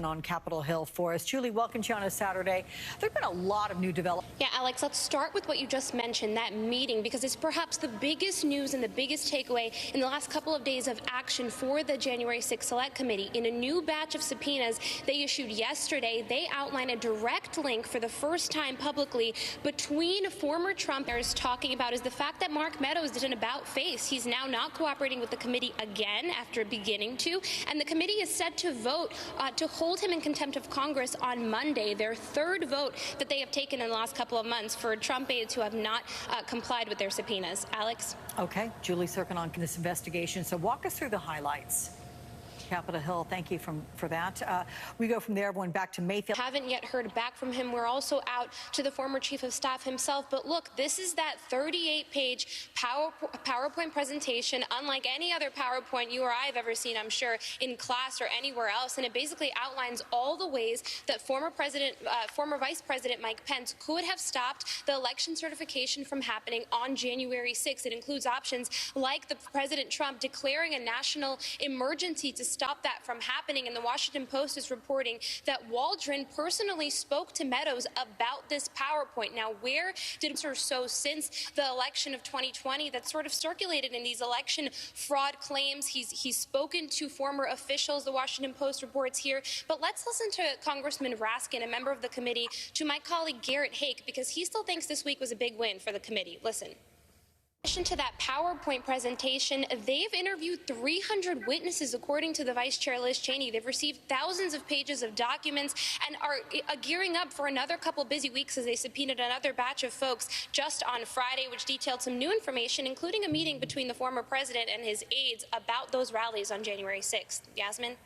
On Capitol Hill for us. Julie, welcome to you on a Saturday. There have been a lot of new developments. Yeah, Alex, let's start with what you just mentioned, that meeting, because it's perhaps the biggest news and the biggest takeaway in the last couple of days of action for the January 6th Select Committee. In a new batch of subpoenas they issued yesterday, they outline a direct link for the first time publicly between former Trumpers talking about is the fact that Mark Meadows did an about-face. He's now not cooperating with the committee again after beginning to, and the committee is set to vote to hold him in contempt of Congress on Monday, their third vote that they have taken in the last couple of months for Trump aides who have not complied with their subpoenas. Alex? Okay, Julie Tsirkin on this investigation. So walk us through the highlights. Capitol Hill, thank you for that. We go from there, everyone, back to Mayfield. Haven't yet heard back from him. We're also out to the former chief of staff himself. But look, this is that 38-page PowerPoint presentation, unlike any other PowerPoint you or I have ever seen, I'm sure, in class or anywhere else. And it basically outlines all the ways that former Vice President Mike Pence could have stopped the election certification from happening on January 6th. It includes options like the President Trump declaring a national emergency to stop that from happening. And the Washington Post is reporting that Waldron personally spoke to Meadows about this PowerPoint. Now, where did or so since the election of 2020 that sort of circulated in these election fraud claims? He's spoken to former officials, the Washington Post reports here. But let's listen to Congressman Raskin, a member of the committee, to my colleague Garrett Hake, because he still thinks this week was a big win for the committee. Listen. In addition to that PowerPoint presentation, they've interviewed 300 witnesses, according to the Vice Chair Liz Cheney. They've received thousands of pages of documents and are gearing up for another couple busy weeks as they subpoenaed another batch of folks just on Friday, which detailed some new information, including a meeting between the former president and his aides about those rallies on January 6th. Yasmin?